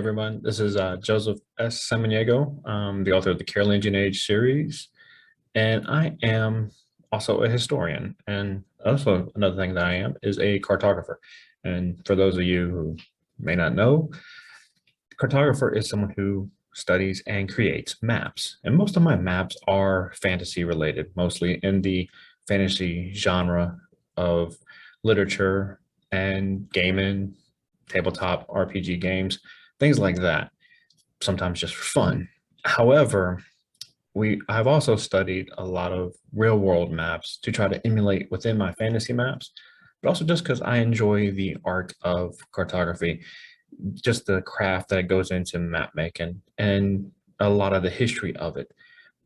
everyone. This is Joseph S. Samaniego, the author of the Carolingian Age series, and I am also a historian. And also another thing that I am is a cartographer. And for those of you who may not know, cartographer is someone who studies and creates maps. And most of my maps are fantasy related, mostly in the fantasy genre of literature and gaming, tabletop RPG games, things like that, sometimes just for fun. However, I've also studied a lot of real world maps to try to emulate within my fantasy maps, but also just because I enjoy the art of cartography, just the craft that goes into map making and a lot of the history of it.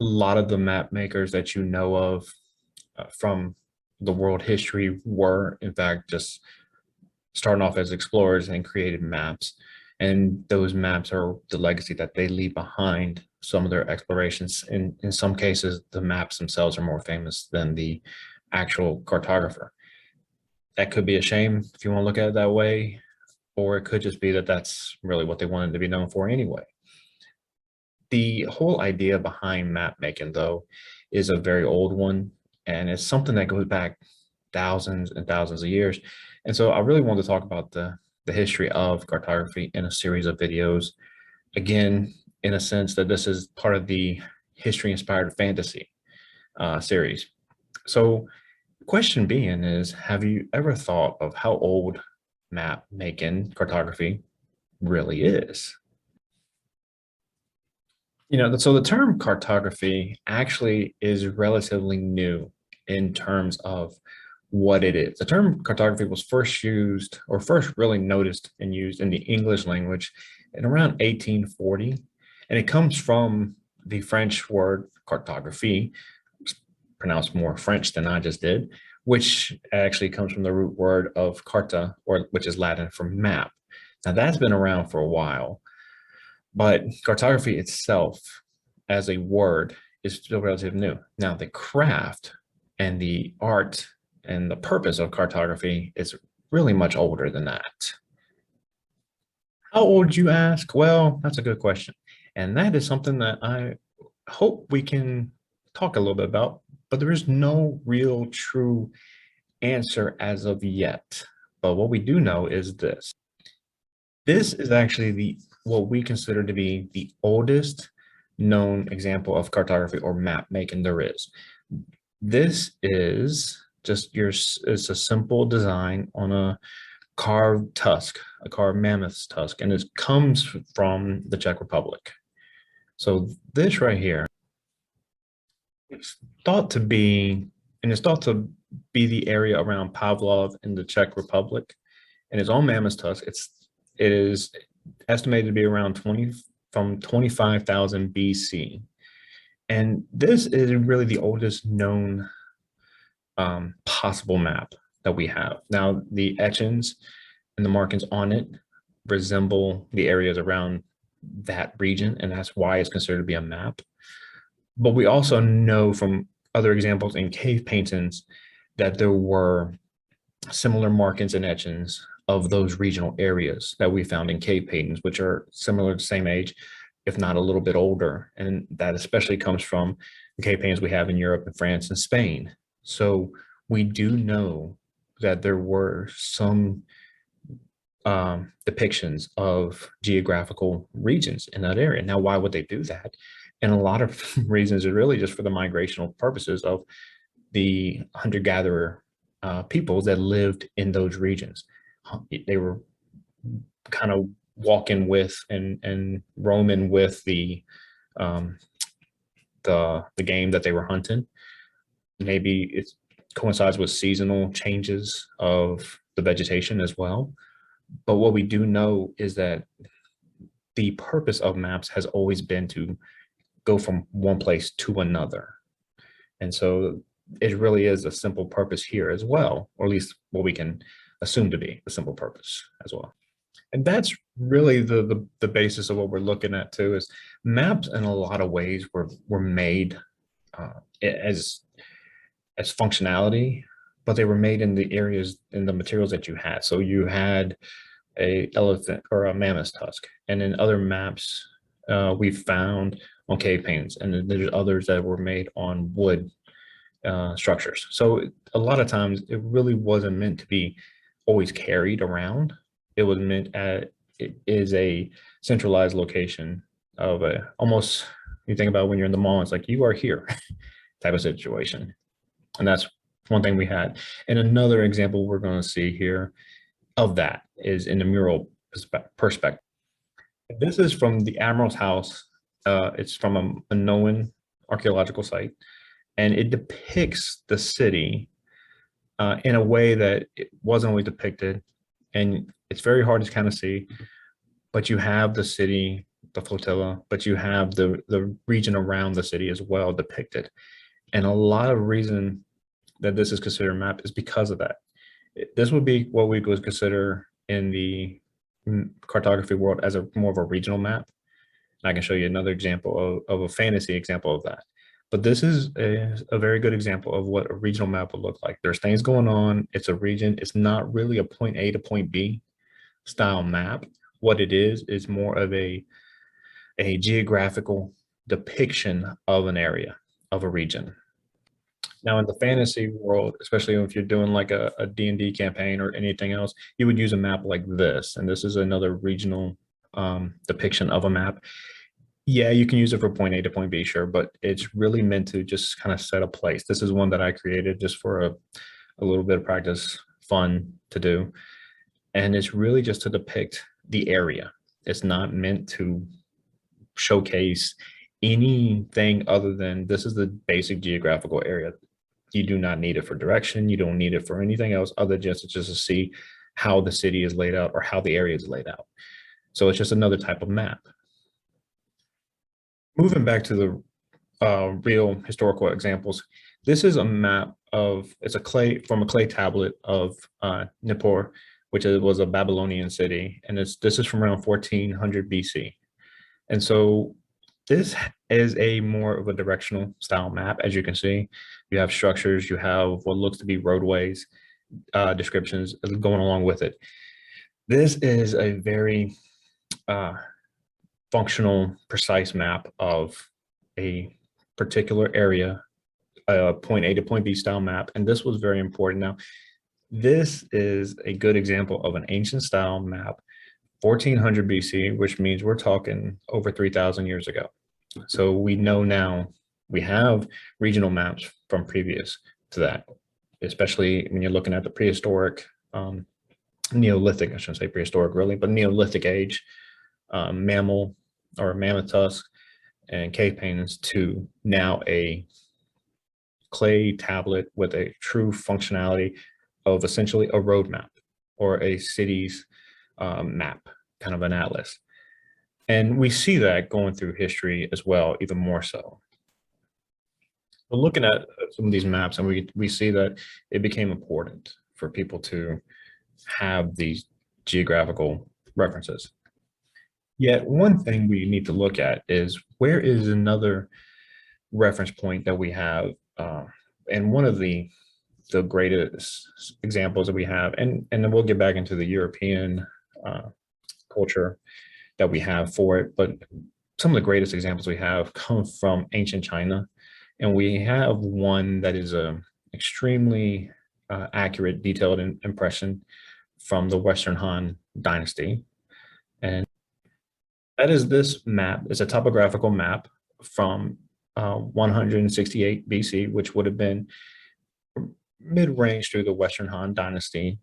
A lot of the map makers that you know of from the world history were, in fact, just starting off as explorers and created maps. And those maps are the legacy that they leave behind some of their explorations. In some cases, the maps themselves are more famous than the actual cartographer. That could be a shame if you want to look at it that way, or it could just be that that's really what they wanted to be known for anyway. The whole idea behind map making, though, is a very old one, and it's something that goes back thousands and thousands of years. And so I really want to talk about the history of cartography in a series of videos. Again, in a sense that this is part of the history-inspired fantasy series. So the question being is, have you ever thought of how old map making cartography really is? So the term cartography actually is relatively new in terms of what it is. The term cartography was first used, or first really noticed and used in the English language in around 1840. And it comes from the French word cartographie, pronounced more French than I just did, which actually comes from the root word of carta, or which is Latin for map. Now that's been around for a while, but cartography itself as a word is still relatively new. Now the craft and the art and the purpose of cartography is really much older than that. How old, you ask? Well, that's a good question. And that is something that I hope we can talk a little bit about, but there is no real true answer as of yet. But what we do know is this. This is actually what we consider to be the oldest known example of cartography or map making there is. This is just it's a simple design on a carved tusk, a carved mammoth's tusk, and it comes from the Czech Republic. So this right here, it's thought to be, and it's thought to be the area around Pavlov in the Czech Republic, and it's on mammoth's tusk. It is estimated to be around 25,000 BC. And this is really the oldest known possible map that we have. Now, the etchings and the markings on it resemble the areas around that region, and that's why it's considered to be a map. But we also know from other examples in cave paintings that there were similar markings and etchings of those regional areas that we found in cave paintings, which are similar to the same age, if not a little bit older. And that especially comes from the cave paintings we have in Europe and France and Spain. So we do know that there were some depictions of geographical regions in that area. Now, why would they do that? And a lot of reasons are really just for the migrational purposes of the hunter-gatherer peoples that lived in those regions. They were kind of walking with and roaming with the game that they were hunting. Maybe it coincides with seasonal changes of the vegetation as well. But what we do know is that the purpose of maps has always been to go from one place to another. And so it really is a simple purpose here as well, or at least what we can assume to be a simple purpose as well. And that's really the basis of what we're looking at too, is maps in a lot of ways were made as functionality, but they were made in the areas, in the materials that you had. So you had a elephant or a mammoth tusk. And in other maps, we found on cave paintings, and then there's others that were made on wood structures. So a lot of times it really wasn't meant to be always carried around. It was meant at it is a centralized location of a almost, you think about when you're in the mall, it's like you are here type of situation. And that's one thing we had. And another example we're going to see here of that is in the mural perspective. This is from the Admiral's house. It's from a Minoan archaeological site, and it depicts the city in a way that it wasn't always depicted. And it's very hard to kind of see, but you have the city, the flotilla, but you have the region around the city as well depicted. And a lot of reason that this is considered a map is because of that. This would be what we would consider in the cartography world as a more of a regional map. And I can show you another example of a fantasy example of that. But this is a very good example of what a regional map would look like. There's things going on. It's a region. It's not really a point A to point B style map. What it is more of a geographical depiction of an area, of a region. Now in the fantasy world, especially if you're doing like a D&D campaign or anything else, you would use a map like this. And this is another regional depiction of a map. Yeah, you can use it for point A to point B, sure, but it's really meant to just kind of set a place. This is one that I created just for a little bit of practice, fun to do. And it's really just to depict the area. It's not meant to showcase anything other than this is the basic geographical area. You do not need it for direction. You don't need it for anything else other just to see how the city is laid out or how the area is laid out. So it's just another type of map. Moving back to the real historical examples, this is a map of, it's a clay tablet of Nippur, which was a Babylonian city. And this is from around 1400 BC. And so this is a more of a directional style map. As you can see, you have structures, you have what looks to be roadways, descriptions going along with it. This is a very functional, precise map of a particular area, point A to point B style map. And this was very important. Now, this is a good example of an ancient style map, 1400 BC, which means we're talking over 3,000 years ago. So we know now we have regional maps from previous to that, especially when you're looking at the prehistoric, Neolithic, I shouldn't say prehistoric really, but Neolithic age, mammal or mammoth tusk and cave paintings to now a clay tablet with a true functionality of essentially a road map or a city's map, kind of an atlas. And we see that going through history as well, even more so. But looking at some of these maps, and we see that it became important for people to have these geographical references. Yet one thing we need to look at is where is another reference point that we have, and one of the greatest examples that we have, and then we'll get back into the European culture that we have for it, but some of the greatest examples we have come from ancient China, and we have one that is a extremely accurate, detailed impression from the Western Han Dynasty, and that is this map. It's a topographical map from 168 BC, which would have been mid-range through the Western Han Dynasty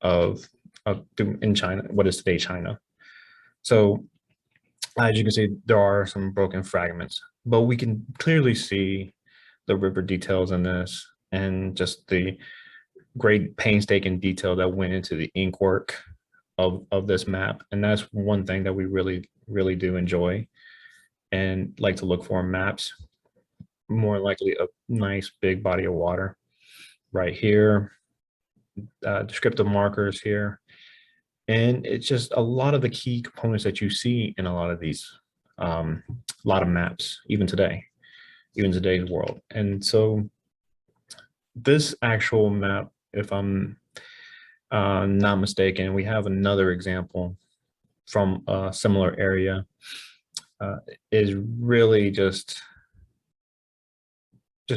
in China, what is today China. So as you can see, there are some broken fragments, but we can clearly see the river details in this and just the great painstaking detail that went into the ink work of this map. And that's one thing that we really do enjoy and like to look for in maps. More likely a nice big body of water right here, descriptive markers here. And it's just a lot of the key components that you see in a lot of these, lot of maps, even today, even today's world. And so this actual map, if I'm not mistaken, we have another example from a similar area. Uh, is really just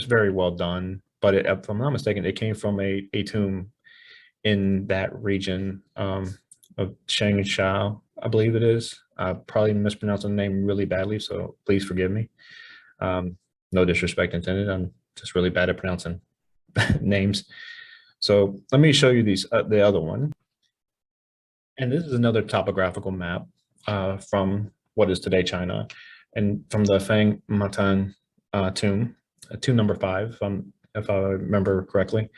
very well done. But if I'm not mistaken, it came from a tomb in that region of Shangshao, I believe it is. I probably mispronounced the name really badly, so please forgive me. No disrespect intended. I'm just really bad at pronouncing names. So let me show you the other one. And this is another topographical map from what is today China, and from the Fang Matan tomb, tomb number 5, if I remember correctly.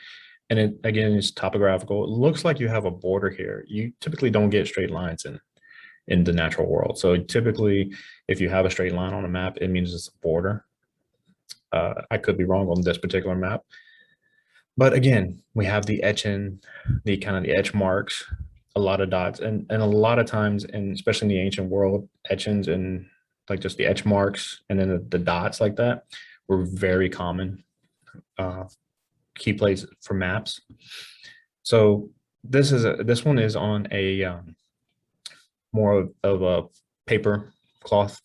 And it again is topographical. It looks like you have a border here. You typically don't get straight lines in the natural world. So typically, if you have a straight line on a map, it means it's a border. I could be wrong on this particular map, but again, we have the etching, the kind of the etch marks, a lot of dots, and a lot of times, and especially in the ancient world, etchings and like just the etch marks and then the dots like that were very common key places for maps. So this one is on a more of a paper, cloth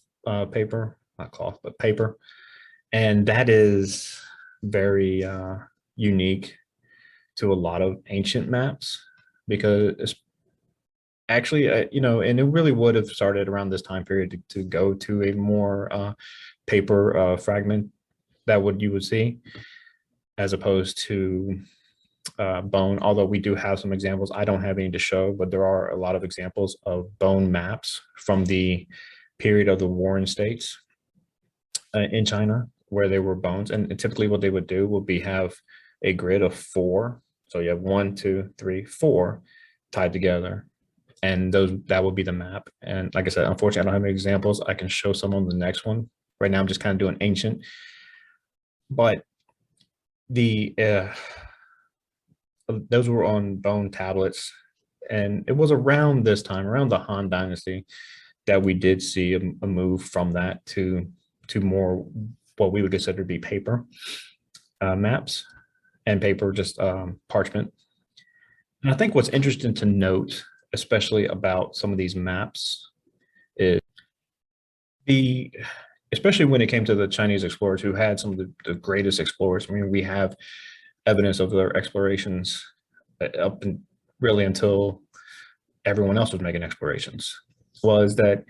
paper, not cloth, but paper, and that is very unique to a lot of ancient maps because it's actually, and it really would have started around this time period to go to a more paper fragment that you would see as opposed to bone, although we do have some examples. I don't have any to show, but there are a lot of examples of bone maps from the period of the Warring States in China where they were bones. And typically what they would do would be have a grid of 4. So you have 1, 2, 3, 4 tied together. And that would be the map. And like I said, unfortunately, I don't have any examples. I can show some on the next one. Right now, I'm just kind of doing ancient. But those were on bone tablets. And it was around this time, around the Han Dynasty, that we did see a move from that to more what we would consider to be paper maps and paper, just parchment. And I think what's interesting to note, especially about some of these maps, is especially when it came to the Chinese explorers who had some of the greatest explorers. I mean, we have evidence of their explorations up and really until everyone else was making explorations, was that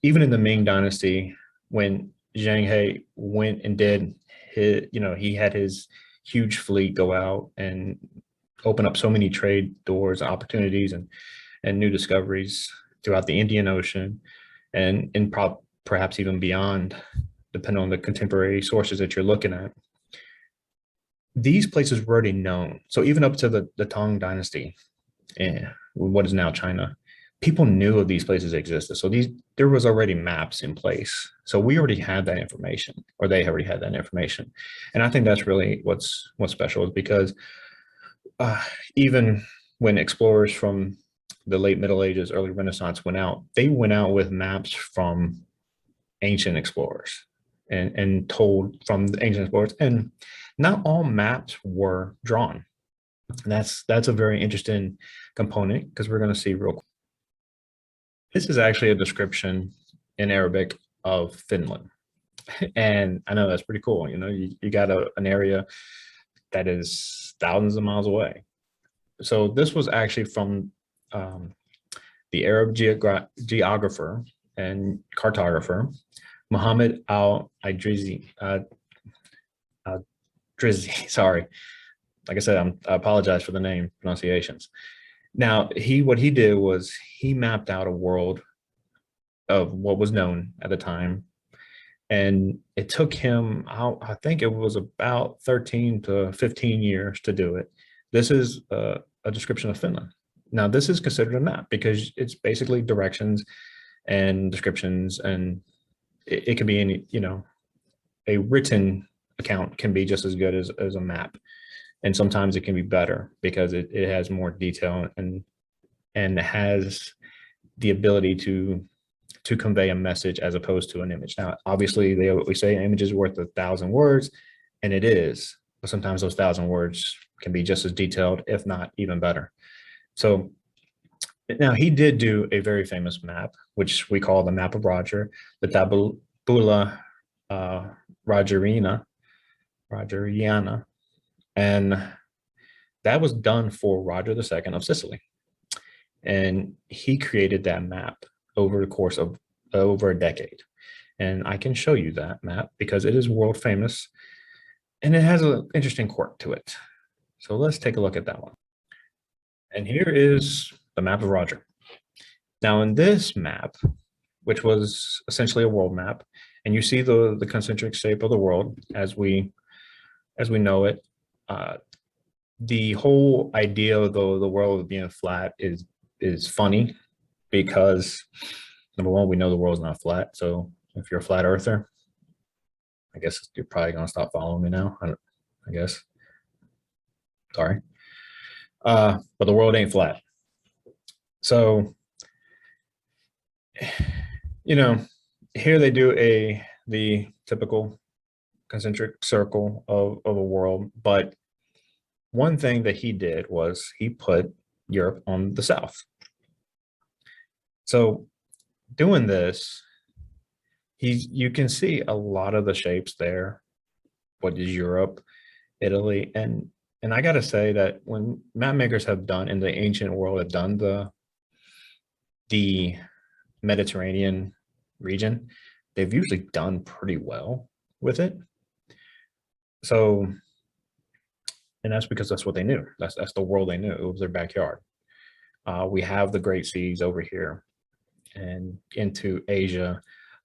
even in the Ming Dynasty, when Zhang He went and did he had his huge fleet go out and open up so many trade doors, opportunities, and new discoveries throughout the Indian Ocean and perhaps even beyond, depending on the contemporary sources that you're looking at. These places were already known. So even up to the Tang Dynasty, what is now China, people knew of these places existed. So there was already maps in place. So we already had that information, or they already had that information. And I think that's really what's special, is because even when explorers from the late Middle Ages, early Renaissance went out, they went out with maps from ancient explorers and told from the ancient explorers. And not all maps were drawn. And that's a very interesting component, because we're going to see real quick. This is actually a description in Arabic of Finland. And I know that's pretty cool. You got an area that is thousands of miles away. So this was actually from the Arab geographer and cartographer, Muhammad al-Idrisi, sorry. Like I said, I apologize for the name pronunciations. Now, what he did was he mapped out a world of what was known at the time. And it took him, I think it was about 13 to 15 years to do it. This is a description of Finland. Now, this is considered a map because it's basically directions and descriptions, and it can be any, a written account can be just as good as a map. And sometimes it can be better because it has more detail and has the ability to convey a message as opposed to an image. Now, obviously, we say an image is worth 1,000 words, and it is. But sometimes those 1,000 words can be just as detailed, if not even better. So now he did do a very famous map, which we call the Map of Roger, the Tabula uh, Rogerina, Rogeriana, and that was done for Roger II of Sicily, and he created that map over the course of over a decade. And I can show you that map because it is world famous and it has an interesting quirk to it. So let's take a look at that one. And here is the map of Roger. Now, in this map, which was essentially a world map, and you see the concentric shape of the world as we know it. The whole idea of the world being flat is funny because number one, we know the world's not flat. So if you're a flat earther, I guess you're probably gonna stop following me now. I guess. Sorry. But the world ain't flat. So, you know, here they do the typical concentric circle of a world, but one thing that he did was he put Europe on the south. So doing this, you can see a lot of the shapes there. What is Europe, Italy, and I gotta say that when map makers have done in the ancient world have done the Mediterranean region, they've usually done pretty well with it. So, and that's because that's what they knew. That's the world they knew. It was their backyard. We have the Great Seas over here and into Asia.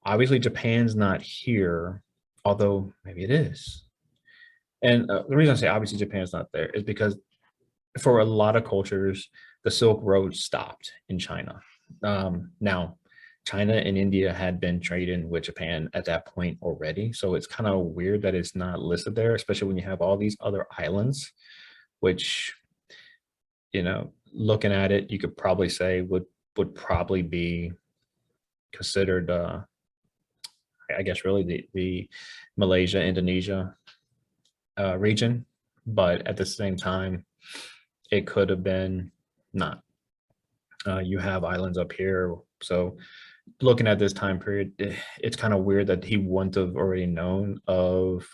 Obviously, Japan's not here, although maybe it is. And the reason I say obviously Japan's not there is because for a lot of cultures, the Silk Road stopped in China. Now, China and India had been trading with Japan at that point already. So it's kind of weird that it's not listed there, especially when you have all these other islands, which, looking at it, you could probably say would probably be considered, I guess, really the Malaysia, Indonesia region. But at the same time, it could have been not. You have islands up here. So looking at this time period, it's kind of weird that he wouldn't have already known of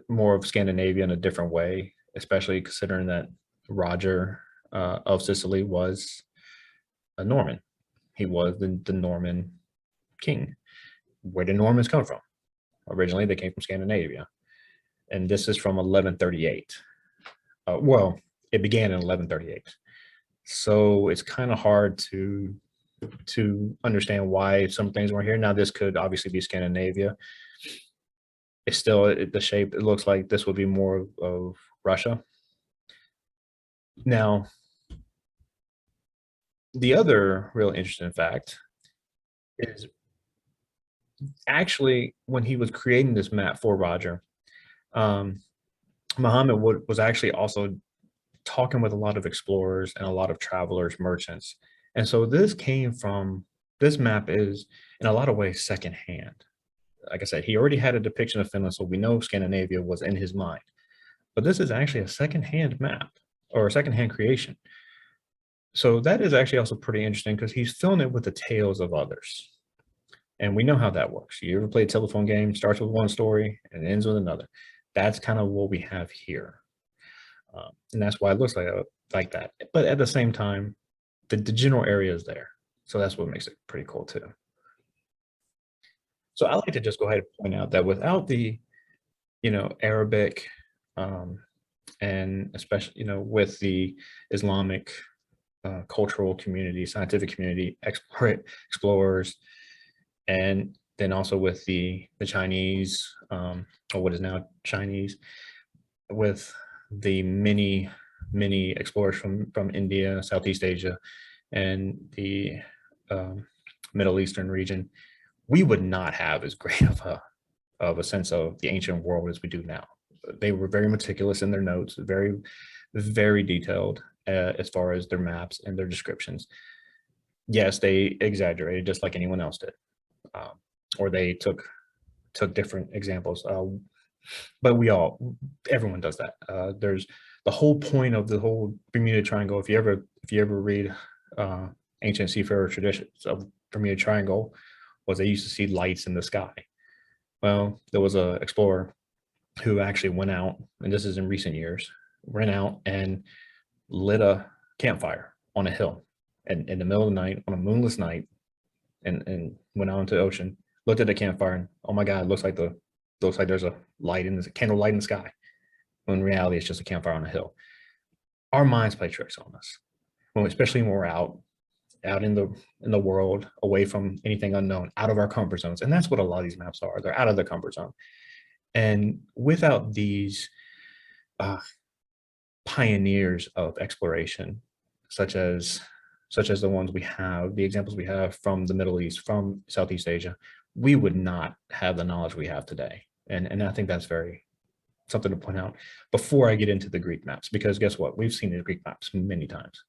more of Scandinavia in a different way, especially considering that Roger of Sicily was a Norman. He was the Norman king. Where did Normans come from? Originally, they came from Scandinavia. And this is from 1138. Well, it began in 1138. So it's kind of hard to understand why some things weren't here. Now, this could obviously be Scandinavia. It's still the shape. It looks like this would be more of Russia. Now, the other real interesting fact is actually when he was creating this map for Roger, um, Muhammad was actually also talking with a lot of explorers and a lot of travelers, merchants. And so this map is in a lot of ways secondhand. Like I said, he already had a depiction of Finland, so we know Scandinavia was in his mind. But this is actually a secondhand map or a secondhand creation. So that is actually also pretty interesting because he's filling it with the tales of others. And we know how that works. You ever play a telephone game, starts with one story and ends with another. That's kind of what we have here. And that's why it looks like that. But at the same time, the general area is there. So that's what makes it pretty cool too. So I like to just go ahead and point out that without the, Arabic, and especially, with the Islamic cultural community, scientific community, explorers, and then also with the Chinese, or what is now Chinese, with the many explorers from India, Southeast Asia, and the Middle Eastern region, we would not have as great of a sense of the ancient world as we do now. They were very meticulous in their notes, very very detailed as far as their maps and their descriptions. Yes, they exaggerated just like anyone else did, or they took different examples. But everyone does that. the whole point of the whole Bermuda Triangle, if you ever read uh, ancient seafarer traditions of Bermuda Triangle, was they used to see lights in the sky. Well, there was a explorer who actually went out, and this is in recent years, went out and lit a campfire on a hill, and in the middle of the night, on a moonless night, and went out into the ocean, looked at the campfire, and oh my God, it looks like there's a light in the candle light in the sky. When in reality, it's just a campfire on a hill. Our minds play tricks on us, especially when we're out in the world, away from anything unknown, out of our comfort zones, and that's what a lot of these maps are. They're out of their comfort zone, and without these uh, pioneers of exploration, such as the ones we have, the examples we have from the Middle East, from Southeast Asia, we would not have the knowledge we have today. And I think that's very something to point out before I get into the Greek maps, because guess what? We've seen the Greek maps many times.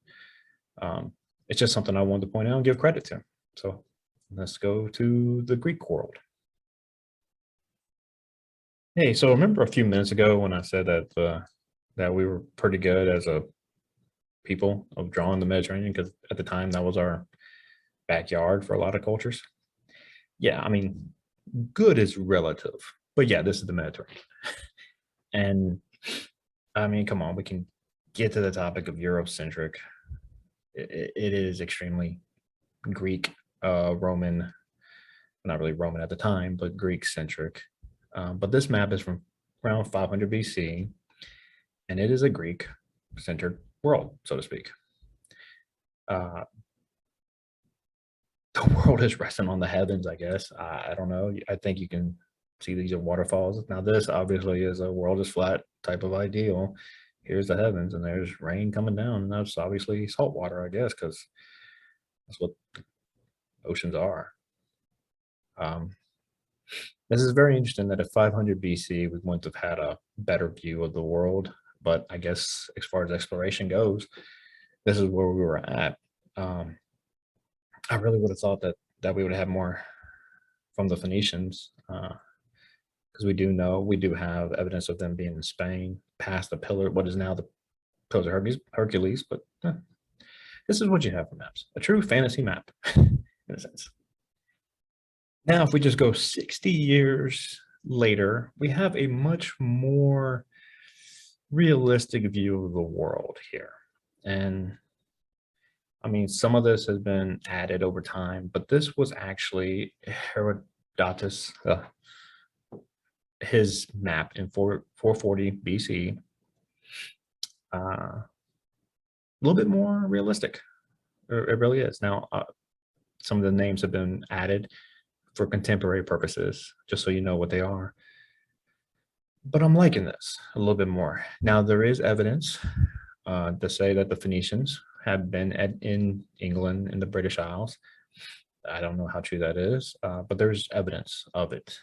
It's just something I wanted to point out and give credit to. So let's go to the Greek world. Hey, so remember a few minutes ago when I said that we were pretty good as a people of drawing the Mediterranean, because at the time that was our backyard for a lot of cultures? Yeah, I mean, good is relative, but yeah, this is the Mediterranean. And I mean, come on, we can get to the topic of Eurocentric. It is extremely Greek, Roman, not really Roman at the time, but Greek centric. But this map is from around 500 BC, and it is a Greek centered world, so to speak. Uh, the world is resting on the heavens, I guess. I don't know. I think you can see these are waterfalls. Now, this obviously is a world is flat type of ideal. Here's the heavens, and there's rain coming down, and that's obviously salt water, I guess, because that's what oceans are. Um, this is very interesting that at 500 BC, we wouldn't have had a better view of the world. But I guess as far as exploration goes, this is where we were at. I really would have thought that we would have more from the Phoenicians, because we do have evidence of them being in Spain, past the pillar, what is now the Pillars of Hercules. But this is what you have for maps, a true fantasy map, in a sense. Now, if we just go 60 years later, we have a much more realistic view of the world here. And I mean, some of this has been added over time, but this was actually Herodotus, his map in 440 BC, a little bit more realistic. It really is. Now, some of the names have been added for contemporary purposes, just so you know what they are. But I'm liking this a little bit more. Now, there is evidence to say that the Phoenicians have been in England and the British Isles. I don't know how true that is, but there's evidence of it.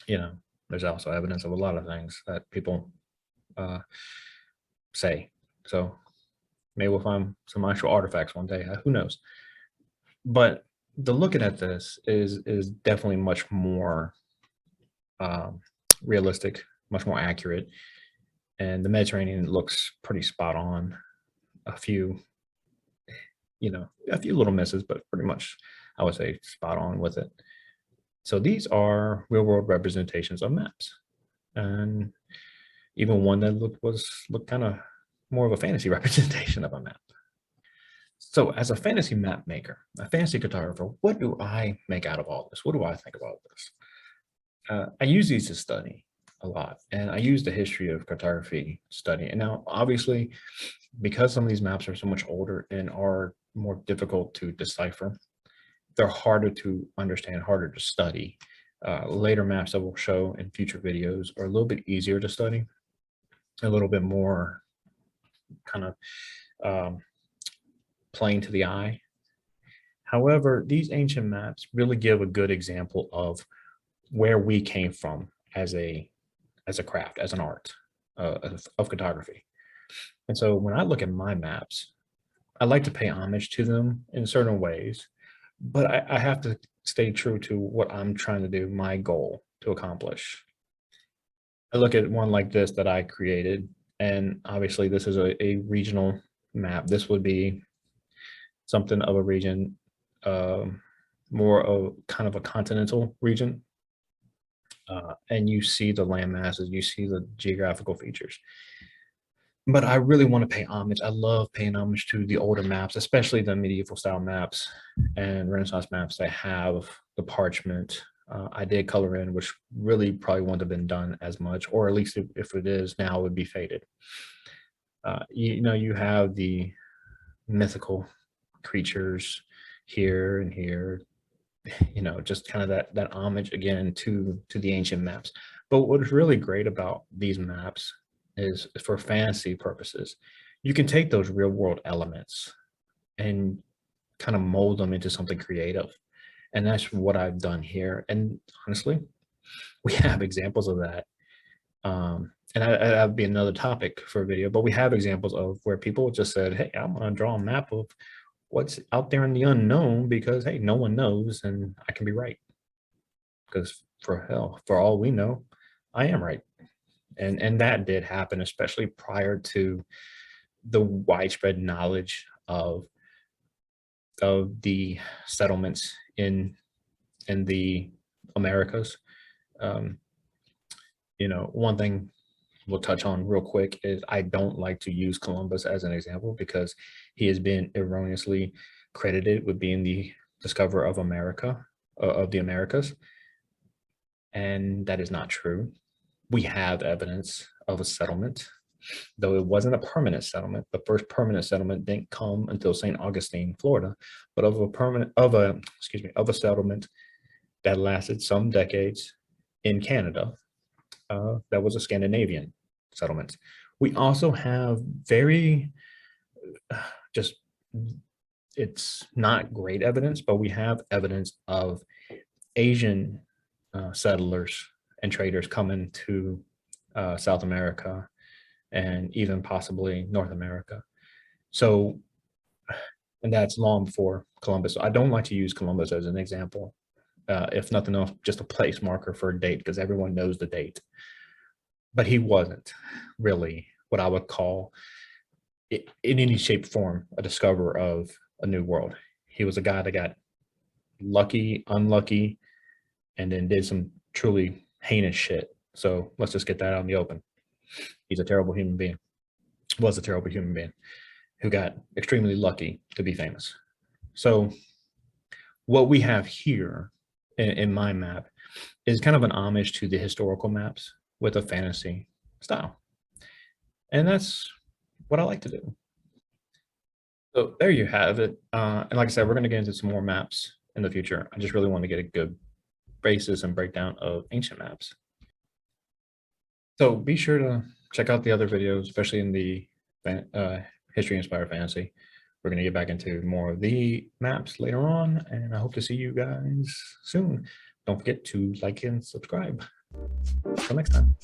You know, there's also evidence of a lot of things that people say. So maybe we'll find some actual artifacts one day. Who knows? But the looking at this is definitely much more realistic, much more accurate, and the Mediterranean looks pretty spot on. A few little misses, but pretty much I would say spot on with it. So these are real world representations of maps, and even one that looked kind of more of a fantasy representation of a map. So as a fantasy map maker, a fantasy cartographer, what do I make out of all this? What do I think about this? I use these to study a lot, and I use the history of cartography study. And now, obviously, because some of these maps are so much older and are more difficult to decipher, they're harder to understand, harder to study. Later maps that we'll show in future videos are a little bit easier to study, a little bit more kind of plain to the eye. However, these ancient maps really give a good example of where we came from as a craft, as an art of cartography. And so when I look at my maps, I like to pay homage to them in certain ways, but I have to stay true to what I'm trying to do, my goal to accomplish. I look at one like this that I created, And obviously this is a regional map. This would be something of a region, more of kind of a continental region. And you see the land masses, you see the geographical features. But I really want to pay homage. I love paying homage to the older maps, especially the medieval style maps and Renaissance maps that have the parchment. I did color in, which really probably wouldn't have been done as much, or at least if it is now, it would be faded. You know, you have the mythical creatures here and here, you know, just kind of that homage again to the ancient maps. But what's really great about these maps is for fantasy purposes, you can take those real world elements and kind of mold them into something creative. And that's what I've done here. And honestly, we have examples of that. And that'd be another topic for a video, but we have examples of where people just said, hey, I'm gonna draw a map of what's out there in the unknown because, hey, no one knows and I can be right. Because for hell, for all we know, I am right. And that did happen, especially prior to the widespread knowledge of the settlements in the Americas. You know, one thing we'll touch on real quick is I don't like to use Columbus as an example because he has been erroneously credited with being the discoverer of America, of the Americas. And that is not true. We have evidence of a settlement, though it wasn't a permanent settlement. The first permanent settlement didn't come until St. Augustine, Florida, but of a settlement that lasted some decades in Canada. That was a Scandinavian settlement. We also have very just, it's not great evidence, but we have evidence of Asian settlers and traders coming to South America and even possibly North America. So, and that's long before Columbus. I don't like to use Columbus as an example. If nothing else, just a place marker for a date because everyone knows the date. But he wasn't really what I would call, in any shape or form, a discoverer of a new world. He was a guy that got lucky, unlucky, and then did some truly heinous shit. So let's just get that out in the open. He's a terrible human being. Was a terrible human being who got extremely lucky to be famous. So what we have here in my map is kind of an homage to the historical maps with a fantasy style. And that's what I like to do. So there you have it. And like I said, we're going to get into some more maps in the future. I just really want to get a good basis and breakdown of ancient maps. So be sure to check out the other videos, especially in the history inspired fantasy. We're going to get back into more of the maps later on, and I hope to see you guys soon. Don't forget to like and subscribe. Until next time.